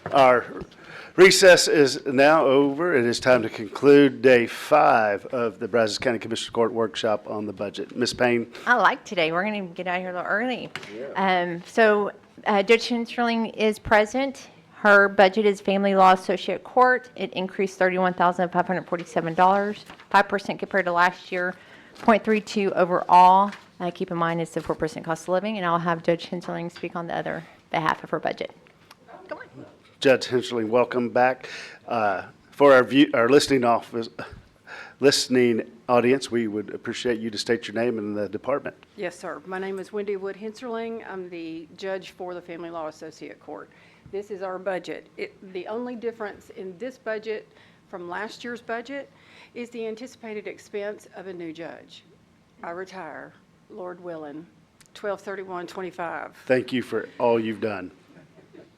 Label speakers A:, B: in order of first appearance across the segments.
A: Our recess is now over. It is time to conclude day 5 of the Brazos County Commissioner Court workshop on the budget. Ms. Payne?
B: I like today. We're going to get out of here a little early. So Judge Hinsterling is present. Her budget is Family Law Associate Court. It increased $31,547, 5% compared to last year, 0.32 overall. Keep in mind it's the 4% cost of living, and I'll have Judge Hinsterling speak on the other behalf of her budget. Go on.
A: Judge Henschling, welcome back. For our listening audience, we would appreciate you to state your name and the department.
C: Yes, sir. My name is Wendy Wood Hinsterling. I'm the judge for the Family Law Associate Court. This is our budget. The only difference in this budget from last year's budget is the anticipated expense of a new judge. I retire, Lord willing, 12/31/25.
A: Thank you for all you've done.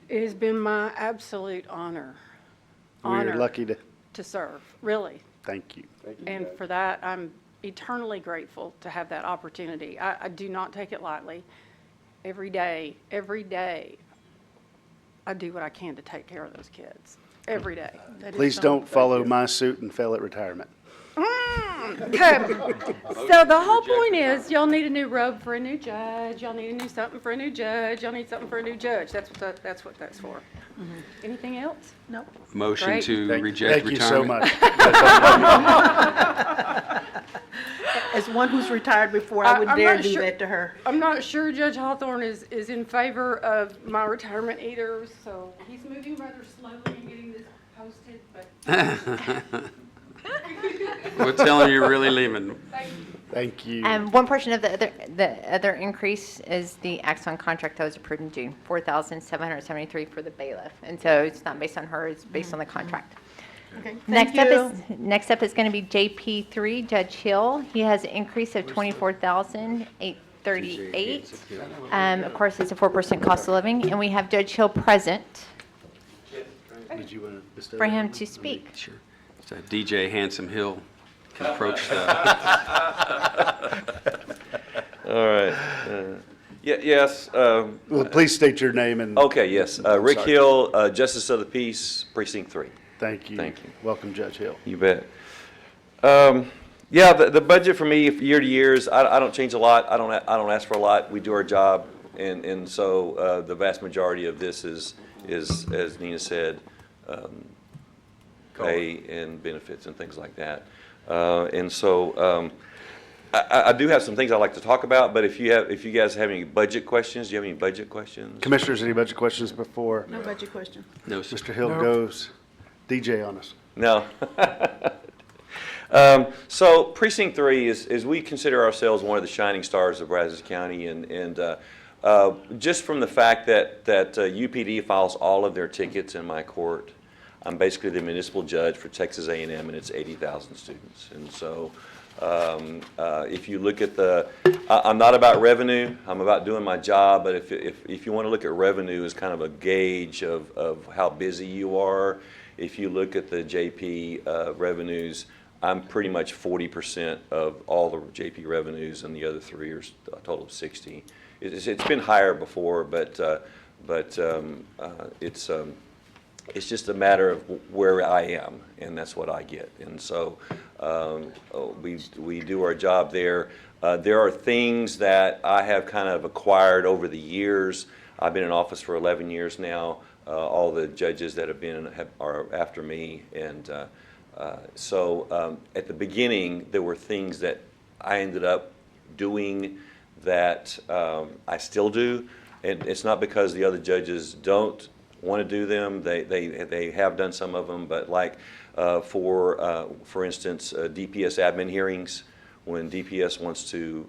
C: It has been my absolute honor
A: We're lucky
C: to serve, really.
A: thank you.
C: And for that, I'm eternally grateful to have that opportunity. I do not take it lightly. Every day, I do what I can to take care of those kids. Every day.
A: Please don't follow my suit and fail at retirement.
C: Okay. So the whole point is, y'all need a new robe for a new judge. Y'all need a new something for a new judge. Y'all need something for a new judge. That's what that's for. Anything else? No.
D: Motion
C: Great.
D: to
A: Thank
D: reject
A: you so
D: retirement.
A: much.
E: As one who's retired before, I wouldn't
C: I'm
E: dare
C: not
E: do
C: sure-
E: that to her.
C: I'm not sure Judge Hawthorne is in favor of my retirement either, so he's moving rather slowly in getting this posted, but
D: We're telling you you're really leaving.
A: Thank you.
B: One portion of the other increase is the Axon contract that was approved in June, $4,773 for the bailiff. And so it's not based on her, it's based on the contract.
E: Okay, thank you.
B: Next up is going to be JP3, Judge Hill. He has an increase of $24,838. Of course, it's a 4% cost of living, and we have Judge Hill present
A: Did you want to bestow
B: for
A: that?
B: him to speak.
D: Sure. So DJ Handsome Hill can approach the.
F: All right. Yes.
A: Well, please state your name and.
F: Okay, yes. Rick
A: Sorry.
F: Hill, Justice of the Peace, Precinct 3.
A: Thank you.
F: Thank you.
A: Welcome, Judge Hill.
F: You bet. Yeah, the budget for me, year to years, I don't change a lot. I don't ask for a lot. We do our job, and so the vast majority of this is as Nina said, pay and benefits and things like that. And so I do have some things I'd like to talk about, but if you guys have any budget questions, do you have any budget questions?
A: Commissioners, any budget questions before
E: No budget question.
D: No, sir.
A: Mr. Hill goes DJ on us?
F: No. So Precinct 3 is we consider ourselves one of the shining stars of Brazos County, and just from the fact that UPD files all of their tickets in my court, I'm basically the municipal judge for Texas A&M, and it's 80,000 students. And so if you look at I'm not about revenue, I'm about doing my job, but if you want to look at revenue as kind of a gauge of how busy you are, if you look at the JP revenues, I'm pretty much 40% of all the JP revenues, and the other 3 are a total of 60. It's been higher before, but it's just a matter of where I am, and that's what I get. And so we do our job there. There are things that I have kind of acquired over the years. I've been in office for 11 years now. All the judges that have been are after me, and so at the beginning there were things that I ended up doing that I still do, and it's not because the other judges don't want to do them. They have done some of them, but like for instance, DPS admin hearings, when DPS wants to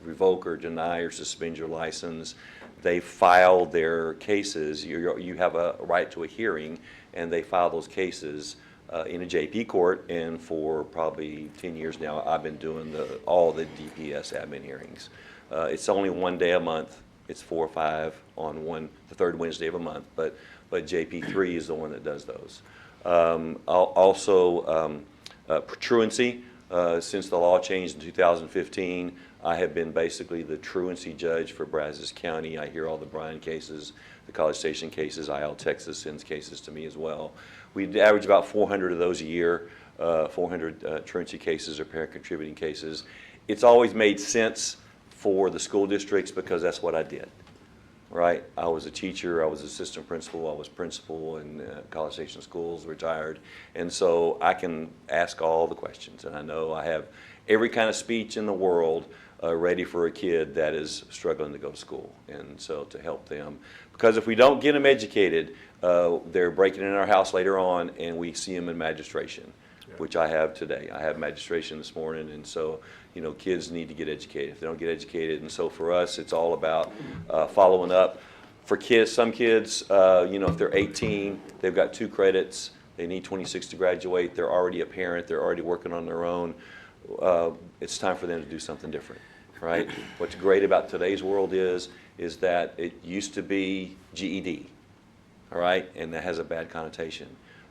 F: revoke or deny or suspend your license, they file their cases. You have a right to a hearing, and they file those cases in a JP court. And for probably 10 years now, I've been doing all the DPS admin hearings. It's only one day a month. It's 4 or 5 on the third Wednesday of a month. But JP3 is the one that does those. Also, truancy. Since the law changed in 2015, I have been basically the truancy judge for Brazos County. I hear all the Bryan cases, the College Station cases. IL Texas sends cases to me as well. We average about 400 of those a year, 400 truancy cases or parent contributing cases. It's always made sense for the school districts because that's what I did. Right? I was a teacher, I was assistant principal, I was principal in College Station schools, retired. And so I can ask all the questions. And I know I have every kind of speech in the world ready for a kid that is struggling to go to school. And so to help them. Because if we don't get them educated, they're breaking in our house later on and we see them in magistration, which I have today. I have magistration this morning. And so, you know, kids need to get educated. If they don't get educated, and so for us, it's all about following up. For kids, some kids, you know, if they're 18, they've got 2 credits, they need 26 to graduate, they're already a parent, they're already working on their own. It's time for them to do something different, right? What's great about today's world is that it used to be GED, all right, and that has a bad connotation.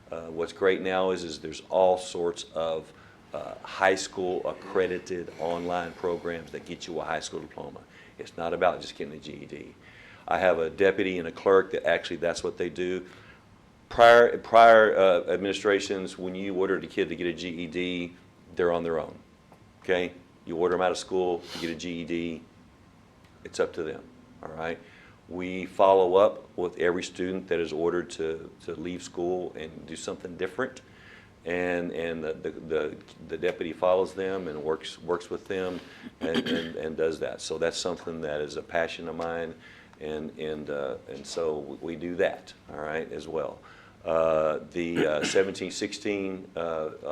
F: What's great now is there's all sorts of high school accredited online programs that get you a high school diploma. It's not about just getting a GED. I have a deputy and a clerk that actually that's what they do. Prior administrations, when you ordered a kid to get a GED, they're on their own. Okay? You order them out of school to get a GED, it's up to them. All right? We follow up with every student that is ordered to leave school and do something different. And the deputy follows them and works with them and does that. So that's something that is a passion of mine, and so we do that, all right, as well. The 17, 16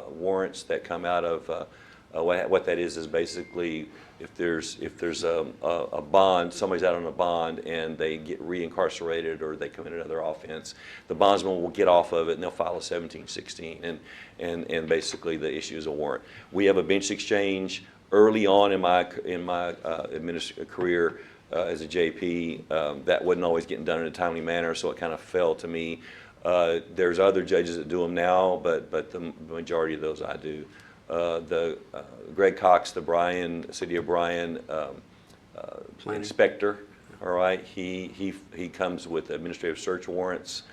F: warrants that come out of what that is basically if there's a bond, somebody's out on a bond and they get reincarcerated or they commit another offense, the bondsman will get off of it and they'll file a 17, 16 and basically the issue is a warrant. We have a bench exchange early on in my career as a JP. That wasn't always getting done in a timely manner, so it kind of fell to me. There's other judges that do them now, but the majority of those I do. Greg Cox, the City of Bryan inspector, all right, he comes with administrative search warrants.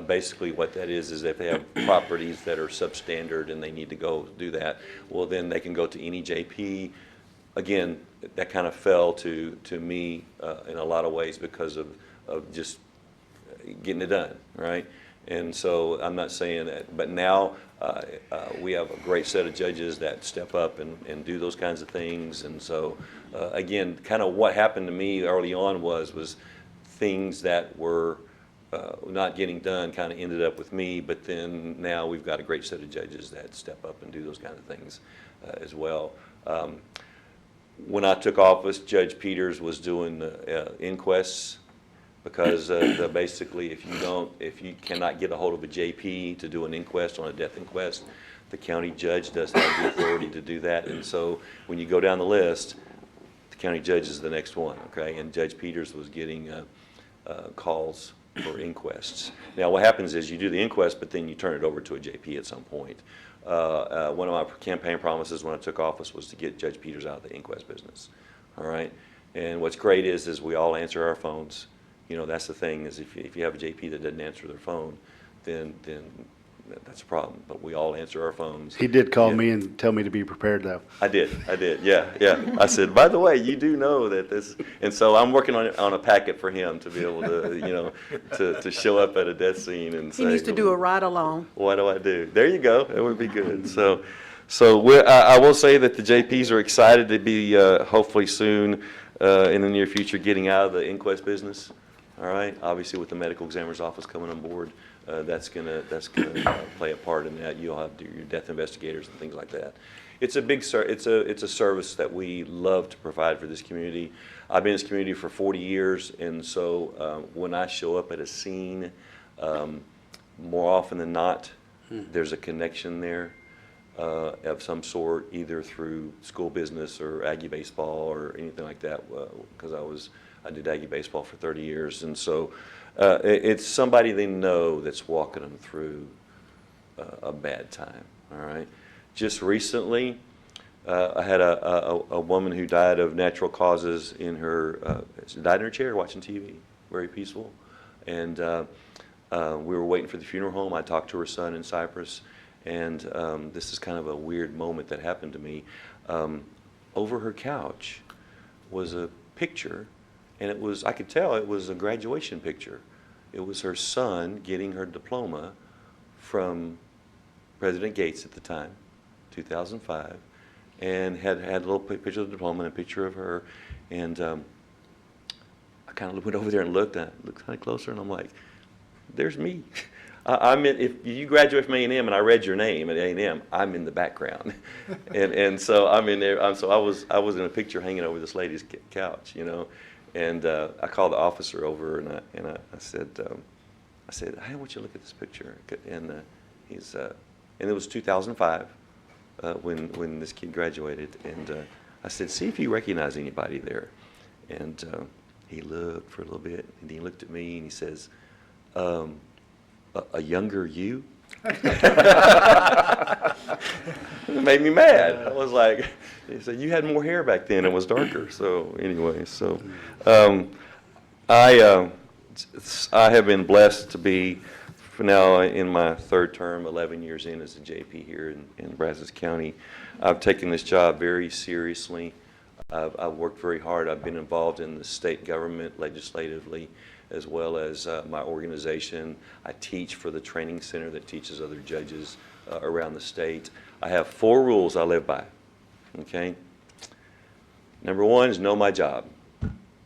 F: Basically what that is if they have properties that are substandard and they need to go do that, well then they can go to any JP. Again, that kind of fell to me in a lot of ways because of just getting it done, right? And so I'm not saying that, but now we have a great set of judges that step up and do those kinds of things. And so again, kind of what happened to me early on was things that were not getting done kind of ended up with me, but then now we've got a great set of judges that step up and do those kind of things as well. When I took office, Judge Peters was doing inquests because basically if you cannot get a hold of a JP to do an inquest on a death inquest, the county judge does have the authority to do that. And so when you go down the list, the county judge is the next one, okay? And Judge Peters was getting calls for inquests. Now what happens is you do the inquest, but then you turn it over to a JP at some point. One of my campaign promises when I took office was to get Judge Peters out of the inquest business, all right? And what's great is we all answer our phones. You know, that's the thing is if you have a JP that doesn't answer their phone, then that's a problem. But we all answer our phones.
A: He did call me and tell me to be prepared, though.
F: I did, yeah. I said, by the way, you do know that this, and so I'm working on a packet for him to be able to, you know, to show up at a death scene and say.
E: He needs to do a ride-along.
F: What do I do? There you go. That would be good. So I will say that the JPs are excited to be hopefully soon in the near future getting out of the inquest business. All right. Obviously, with the medical examiner's office coming on board, that's gonna play a part in that. You'll have your death investigators and things like that. It's a big it's a service that we love to provide for this community. I've been in this community for 40 years, and so when I show up at a scene, more often than not, there's a connection there of some sort, either through school business or Aggie baseball or anything like that, because I did Aggie baseball for 30 years, and so it's somebody they know that's walking them through a bad time, all right? Just recently, I had a woman who died of natural causes in her, she died in her chair watching TV, very peaceful. And we were waiting for the funeral home. I talked to her son in Cyprus, and this is kind of a weird moment that happened to me. Over her couch was a picture, and it was, I could tell it was a graduation picture. It was her son getting her diploma from President Gates at the time, 2005, and had a little picture of the diploma and a picture of her. And I kind of went over there and looked kind of closer, and I'm like, there's me. I'm in, if you graduate from A&M and I read your name at A&M, I'm in the background. and so I'm in there. So I was in a picture hanging over this lady's couch, you know. And I called the officer over, and I said, hey, I want you to look at this picture. And and it was 2005 when this kid graduated. And I said, see if you recognize anybody there. And he looked for a little bit, and he looked at me, and he says, a younger you? It made me mad. I was like, he said, you had more hair back then. It was darker. So anyway, so I have been blessed to be now in my third term, 11 years in as a JP here in Brazos County. I've taken this job very seriously. I've worked very hard. I've been involved in the state government legislatively, as well as my organization. I teach for the training center that teaches other judges around the state. I have 4 rules I live by, okay? Number 1 is know my job.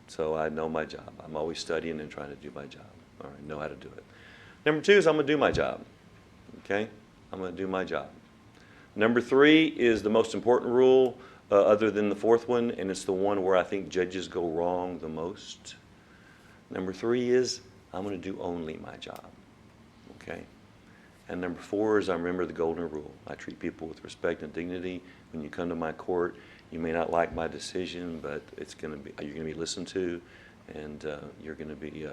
F: So I know my job. I'm always studying and trying to do my job. All right, know how to do it. Number 2 is I'm gonna do my job, okay? I'm gonna do my job. Number 3 is the most important rule other than the 4th one, and it's the one where I think judges go wrong the most. Number 3 is I'm going to do only my job, okay? And number 4 is I remember the golden rule. I treat people with respect and dignity. When you come to my court, you may not like my decision, but it's going to be, you're going to be listened to, and you're going to be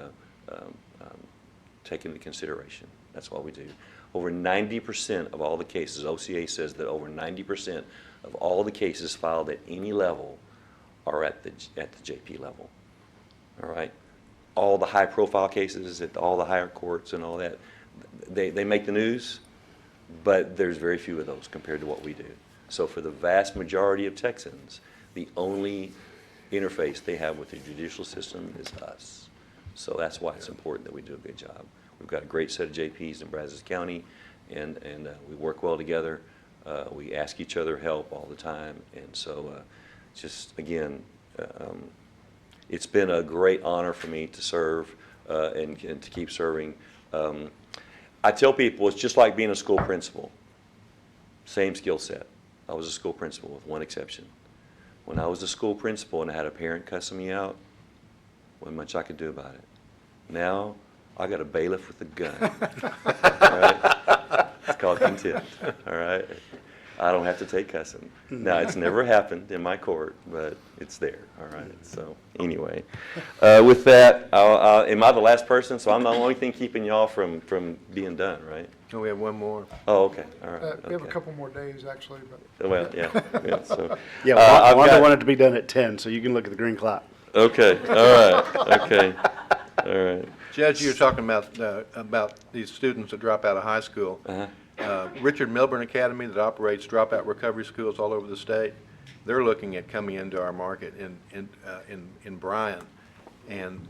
F: taken into consideration. That's what we do. Over 90% of all the cases, OCA says that over 90% of all the cases filed at any level are at the JP level, all right? All the high-profile cases at all the higher courts and all that, they make the news, but there's very few of those compared to what we do. So for the vast majority of Texans, the only interface they have with the judicial system is us. So that's why it's important that we do a good job. We've got a great set of JPs in Brazos County, and we work well together. We ask each other help all the time, and so just again, it's been a great honor for me to serve and to keep serving. I tell people it's just like being a school principal. Same skill set. I was a school principal with one exception. When I was a school principal and I had a parent cussing me out, wasn't much I could do about it. Now, I got a bailiff with a gun. All right? It's called contempt. All right? I don't have to take cussing. Now, it's never happened in my court, but it's there. All right. So anyway, with that, am I the last person? So I'm the only thing keeping y'all from being done, right?
G: No, we have one more.
F: Oh, okay. All right.
H: We have a
F: Okay.
H: couple more days, actually, but.
F: Well, yeah. Yeah. So
A: Yeah,
F: I've
A: Wanda
F: got-
A: wanted to be done at 10, so you can look at the green clock.
F: Okay. All right. Okay. All right.
G: Judge, you were talking about these students that drop out of high school. Richard Milburn Academy that operates dropout recovery schools all over the state, they're looking at coming into our market in Bryan, and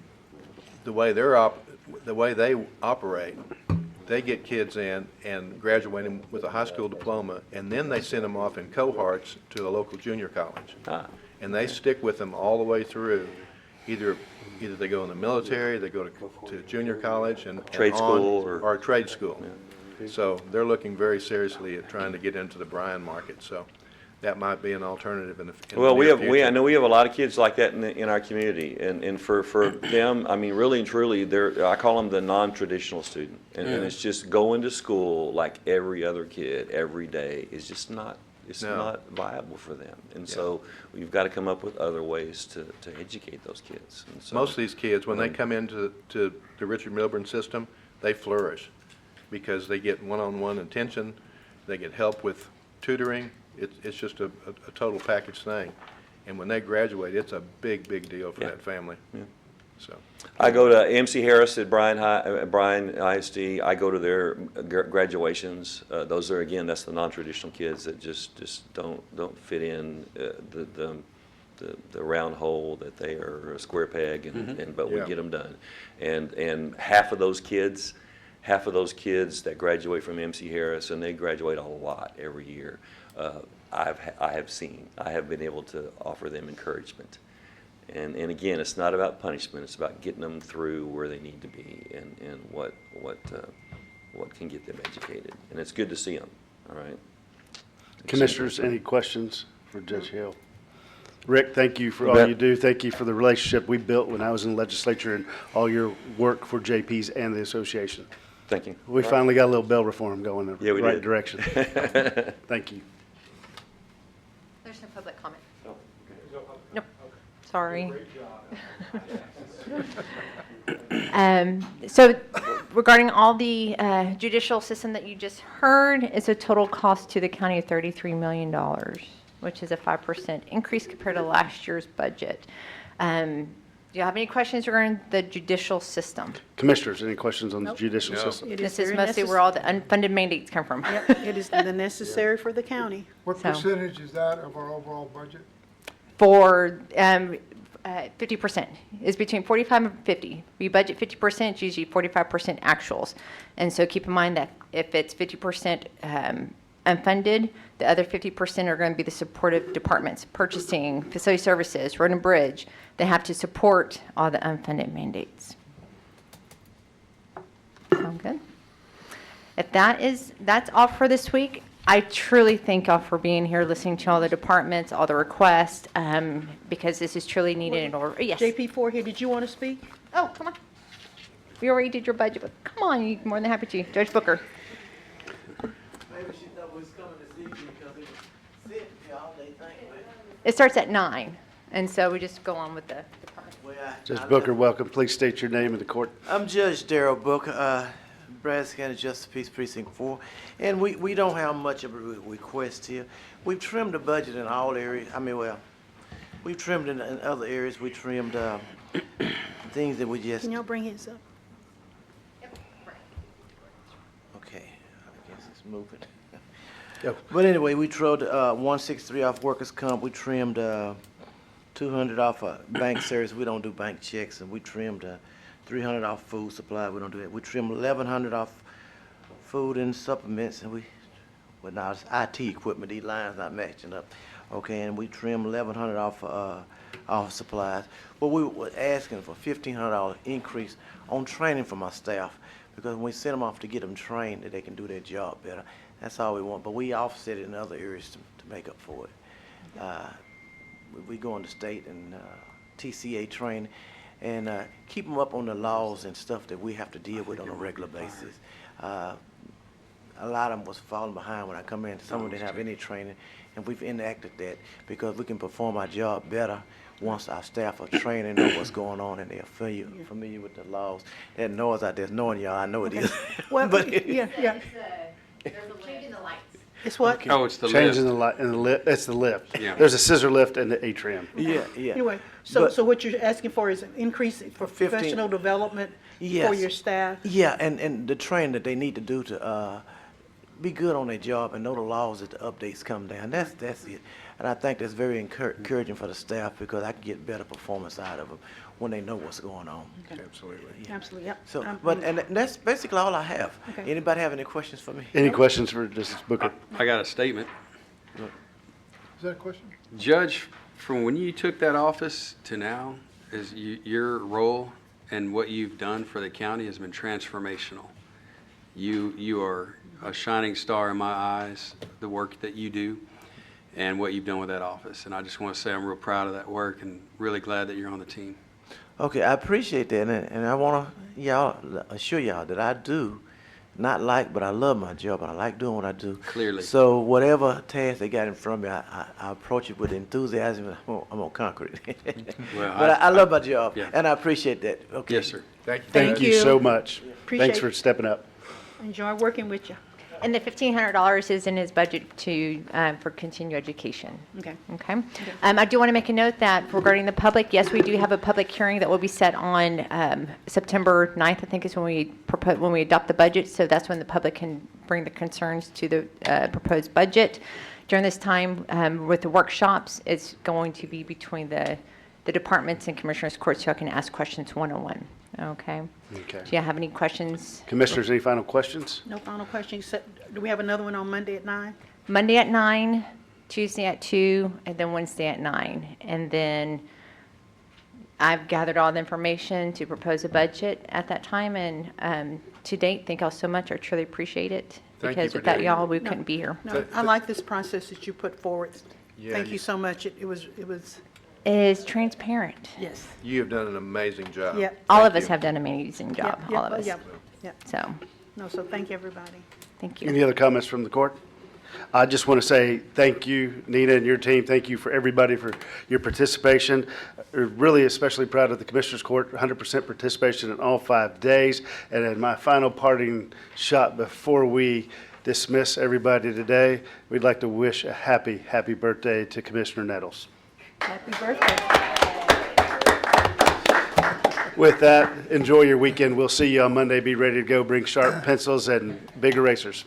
G: the way they operate, they get kids in and graduate them with a high school diploma, and then they send them off in cohorts to a local junior college, and they stick with them all the way through. Either they go in the military, they go to junior college and
F: Trade
G: on,
F: school
G: or trade school. So they're looking very seriously at trying to get into the Bryan market. So that might be an alternative in the
F: Well,
G: near
F: I
G: future.
F: know we have a lot of kids like that in our community, and for them, I mean, really and truly, I call them the non-traditional student, and it's just going to school like every other kid every day is just not. It's not viable for them, and so we've got to come up with other ways to educate those kids. And so,
G: Most of these kids, when they come into the Richard Milburn system, they flourish because they get one-on-one attention, they get help with tutoring, It's just a total package thing. And when they graduate, it's a big, big deal for
F: Yeah.
G: that family. So,
F: I go to MC Harris at Bryan ISD. I go to their graduations. Those are, again, that's the non-traditional kids that just don't fit in the round hole, that they are a square peg, but we
G: Yeah.
F: get them done. And half of those kids that graduate from MC Harris, and they graduate a lot every year, I have been able to offer them encouragement. And again, it's not about punishment, it's about getting them through where they need to be and what can get them educated. And it's good to see them, all right?
A: Commissioners, any questions for Judge Hill? Rick, thank you for
F: You
A: all
F: bet.
A: you do. Thank you for the relationship we built when I was in the legislature and all your work for JPs and the association.
F: Thank you.
A: We finally got a little bell reform going in
F: Yeah,
A: the
F: we
A: right
F: did.
A: direction. Thank you.
B: There's no public comment. Nope, sorry. So regarding all the judicial system that you just heard, it's a total cost to the county of $33 million, which is a 5% increase compared to last year's budget. Do you have any questions regarding the judicial system?
A: Commissioners, any questions on the judicial
G: No.
A: system?
E: It
B: This is
E: very
B: mostly where all the unfunded mandates come from.
E: Yep, it is the necessary for the county.
H: What
B: So-
H: percentage is that of our overall budget?
B: For 50%. It's between 45 and 50. We budget 50%, it's usually 45% actuals. And so keep in mind that if it's 50% unfunded, the other 50% are going to be the supportive departments, purchasing, facility services, road and bridge. They have to support all the unfunded mandates. Sound good? If that's all for this week. I truly thank y'all for being here, listening to all the departments, all the requests, because this is truly needed in order. Yes.
E: JP4 here, did you want to speak?
B: Oh, come on. We already did your budget, but come on, you're more than happy to. Judge Booker.
I: Maybe she thought we was coming this evening because it was sitting here all day thinking,
B: It starts at 9, and so we just go on with the department.
I: well,
A: Judge Booker, welcome. Please state your name and the court.
I: I'm Judge Darrell Booker, Brazos County Justice Peace Precinct 4, and we don't have much of a request here. We've trimmed the budget in all areas. We've trimmed in other areas. We trimmed things that we just,
E: Can y'all bring his up?
I: okay, I guess it's moving.
A: Go.
I: But anyway, we trimmed 163 off workers' comp. We trimmed 200 off bank service. We don't do bank checks, and we trimmed 300 off food supply. We don't do that. We trimmed 1,100 off food and supplements, and well, now it's IT equipment. These lines not matching up. Okay, and we trimmed 1,100 off supplies. Well, we were asking for $1,500 increase on training for my staff, because when we send them off to get them trained, that they can do their job better. That's all we want. But we offset it in other areas to make up for it. We go into state and TCA training, and keep them up on the laws and stuff that we have to deal with on a regular basis. A lot of them was falling behind when I come in. Some of them didn't have any training, and we've enacted that because we can perform our job better once our staff are trained and know what's going on, and they're familiar with the laws. That noise out there is knowing y'all, I know it is.
E: Well,
I: But
E: yeah.
B: Changing the lights.
E: It's what?
D: Oh, it's the
A: Changing
D: list.
A: the lift, it's the lift.
D: Yeah.
A: There's a scissor lift and the atrium.
I: yeah.
E: Anyway, so
I: But-
E: what you're asking for is an increase for
I: 15
E: professional development for
I: Yes.
E: your staff?
I: Yeah, and the training that they need to do to be good on their job and know the laws as the updates come down. That's it. And I think that's very encouraging for the staff, because I can get better performance out of them when they know what's going on.
G: absolutely.
E: Absolutely, yep.
I: So,
E: I'm-
I: and that's basically all I have.
E: Okay.
I: Anybody have any questions for me?
A: Any questions for Justice Booker?
D: I got a statement.
H: Is that a question?
D: Judge, from when you took that office to now, your role and what you've done for the county has been transformational. You are a shining star in my eyes, the work that you do and what you've done with that office. And I just want to say I'm real proud of that work and really glad that you're on the team.
I: Okay, I appreciate that, and I want to assure y'all that I do not like, but I love my job, and I like doing what I do.
D: Clearly.
I: So whatever task they got in front of me, I approach it with enthusiasm, and I'm gonna conquer it.
D: Well,
I: But I love my job,
D: yeah.
I: and I appreciate that. Okay.
D: Yes, sir.
G: Thank you.
E: Thank
A: Thank you
E: you.
A: so much.
E: Appreciate
A: Thanks for
E: it.
A: stepping up.
E: Enjoy working with you.
B: And the $1,500 is in his budget to, for continued education.
E: Okay.
B: Okay. I do want to make a note that regarding the public, yes, we do have a public hearing that will be set on September 9th, I think is when we adopt the budget. So that's when the public can bring the concerns to the proposed budget. During this time, with the workshops, it's going to be between the departments and commissioners' courts, so I can ask questions one-on-one. Okay?
A: Okay.
B: Do you have any questions?
A: Commissioners, any final questions?
E: No final question, except, do we have another one on Monday at 9?
B: Monday at 9, Tuesday at 2, and then Wednesday at 9. And then I've gathered all the information to propose a budget at that time, and to date, thank y'all so much. I truly appreciate it.
G: Thank you
B: Because
G: for
B: without
G: doing
B: y'all,
G: it.
B: we couldn't be here.
E: No, I like this process that you put forward.
G: Yeah,
E: Thank
G: you-
E: you so much. It was,
B: It is transparent.
E: yes.
G: You have done an amazing job.
E: Yep.
B: All
G: Thank
B: of us
G: you.
B: have done an amazing job,
E: Yep,
B: all of us.
E: Yep, yep.
B: So,
E: No, so thank you, everybody.
B: thank you.
A: Any other comments from the court? I just want to say thank you, Nina and your team. Thank you for everybody for your participation. Really especially proud of the Commissioners Court, 100% participation in all 5 days. And in my final parting shot before we dismiss everybody today, we'd like to wish a happy, happy birthday to Commissioner Nettles.
B: Happy birthday.
A: With that, enjoy your weekend. We'll see you on Monday. Be ready to go. Bring sharp pencils and big erasers.